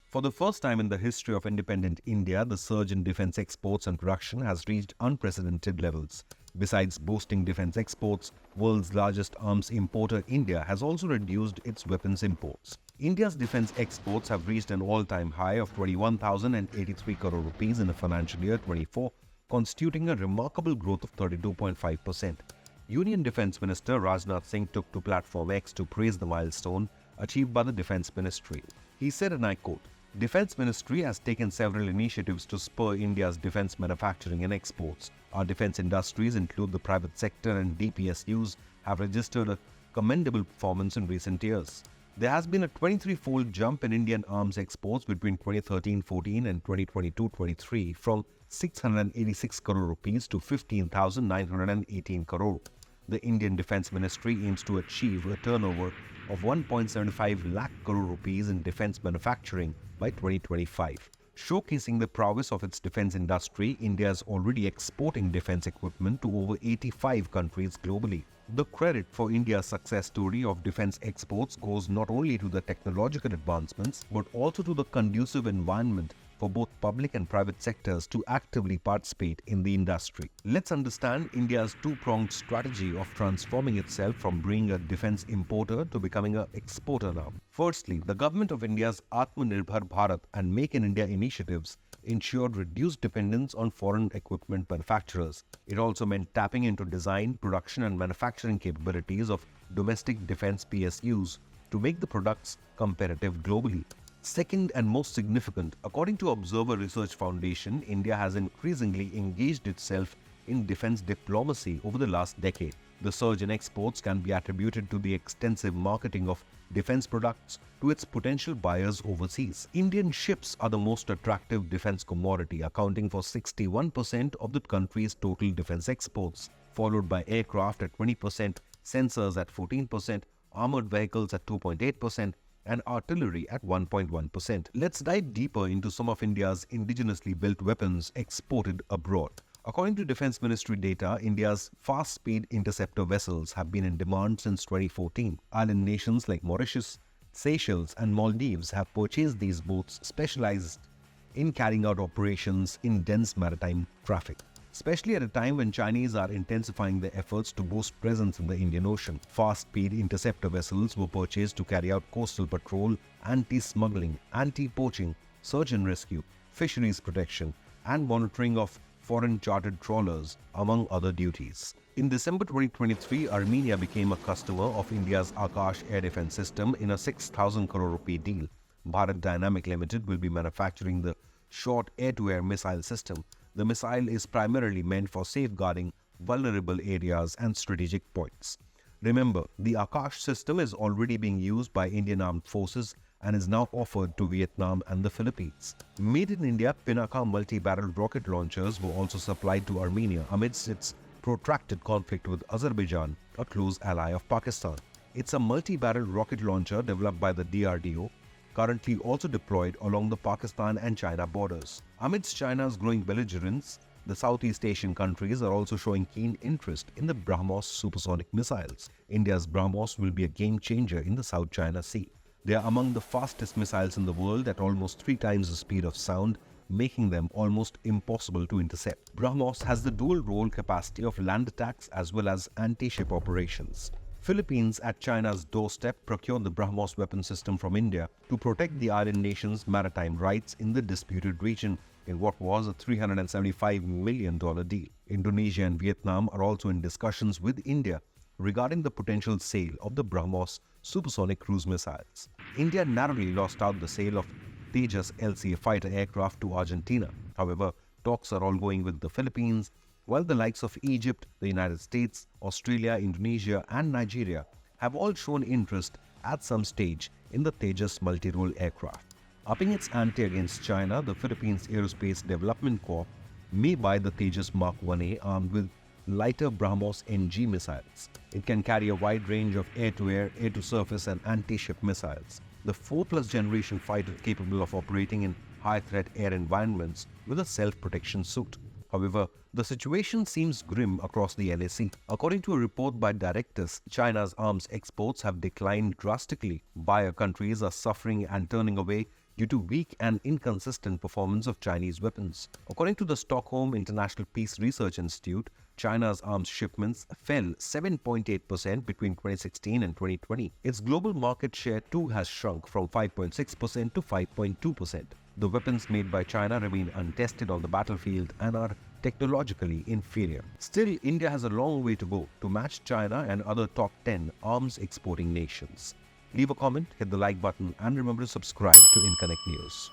For the first time in the history of independent India, the surge in defence exports and production has reached unprecedented levels. Besides boosting defence exports, world's largest arms importer India has also reduced its weapons imports. India's defence exports have reached an all-time high of 21,083 crore rupees in the financial year 24, constituting a remarkable growth of 32.5%. Union Defence Minister Rajnath Singh took to platform X to praise the milestone achieved by the Defence Ministry. He said, and I quote, "Defence Ministry has taken several initiatives to spur India's defence manufacturing and exports. Our defence industries include the private sector and DPSUs have registered a commendable performance in recent years. There has been a 23-fold jump in Indian arms exports between 2013-14 and 2022-23 from 686 crore rupees to 15,918 crore. The Indian Defence Ministry aims to achieve a turnover of 1.75 lakh crore rupees in defence manufacturing by 2025. Showcasing the prowess of its defence industry, India is already exporting defence equipment to over 85 countries globally. The credit for India's success story of defence exports goes not only to the technological advancements, but also to the conducive environment for both public and private sectors to actively participate in the industry. Let's understand India's two-pronged strategy of transforming itself from being a defence importer to becoming an exporter now. Firstly, the government of India's Atmanirbhar Bharat and Make in India initiatives ensured reduced dependence on foreign equipment manufacturers. It also meant tapping into design, production and manufacturing capabilities of domestic defence PSUs to make the products competitive globally. Second and most significant, according to Observer Research Foundation, India has increasingly engaged itself in defence diplomacy over the last decade. The surge in exports can be attributed to the extensive marketing of defence products to its potential buyers overseas. Indian ships are the most attractive defence commodity, accounting for 61% of the country's total defence exports, followed by aircraft at 20%, sensors at 14%, armoured vehicles at 2.8%, and artillery at 1.1%. Let's dive deeper into some of India's indigenously built weapons exported abroad. According to Defence Ministry data, India's fast-speed interceptor vessels have been in demand since 2014. Island nations like Mauritius, Seychelles and Maldives have purchased these boats specialized in carrying out operations in dense maritime traffic, especially at a time when Chinese are intensifying their efforts to boost presence in the Indian Ocean. Fast-speed interceptor vessels were purchased to carry out coastal patrol, anti-smuggling, anti-poaching, search and rescue, fisheries protection, and monitoring of foreign chartered trawlers, among other duties. In December 2023, Armenia became a customer of India's Akash air defense system in a 6,000 crore rupee deal. Bharat Dynamic Limited will be manufacturing the short air-to-air missile system. The missile is primarily meant for safeguarding vulnerable areas and strategic points. Remember, the Akash system is already being used by Indian Armed Forces and is now offered to Vietnam and the Philippines. Made in India, Pinaka multi-barrel rocket launchers were also supplied to Armenia amidst its protracted conflict with Azerbaijan, a close ally of Pakistan. It's a multi-barrel rocket launcher developed by the DRDO, currently also deployed along the Pakistan and China borders. Amidst China's growing belligerence, the Southeast Asian countries are also showing keen interest in the BrahMos supersonic missiles. India's BrahMos will be a game changer in the South China Sea. They are among the fastest missiles in the world at almost 3 times the speed of sound, making them almost impossible to intercept. BrahMos has the dual role capacity of land attacks as well as anti-ship operations. Philippines, at China's doorstep, procured the BrahMos weapon system from India to protect the island nation's maritime rights in the disputed region in what was a $375 million deal. Indonesia and Vietnam are also in discussions with India regarding the potential sale of the BrahMos supersonic cruise missiles. India narrowly lost out the sale of Tejas LCA fighter aircraft to Argentina. However, talks are ongoing with the Philippines, while the likes of Egypt, the United States, Australia, Indonesia and Nigeria have all shown interest at some stage in the Tejas multi-role aircraft. Upping its ante against China, the Philippines Aerospace Development Corp may buy the Tejas Mark 1A armed with lighter BrahMos NG missiles. It can carry a wide range of air-to-air, air-to-surface and anti-ship missiles. The 4+ generation fighter capable of operating in high-threat air environments with a self-protection suit. However, the situation seems grim across the LAC. According to a report by Directors, China's arms exports have declined drastically. Buyer countries are suffering and turning away due to weak and inconsistent performance of Chinese weapons. According to the Stockholm International Peace Research Institute, China's arms shipments fell 7.8% between 2016 and 2020. Its global market share too has shrunk from 5.6% to 5.2%. The weapons made by China remain untested on the battlefield and are technologically inferior. Still, India has a long way to go to match China and other top 10 arms exporting nations. Leave a comment, hit the like button, and remember to subscribe to Inconnect News.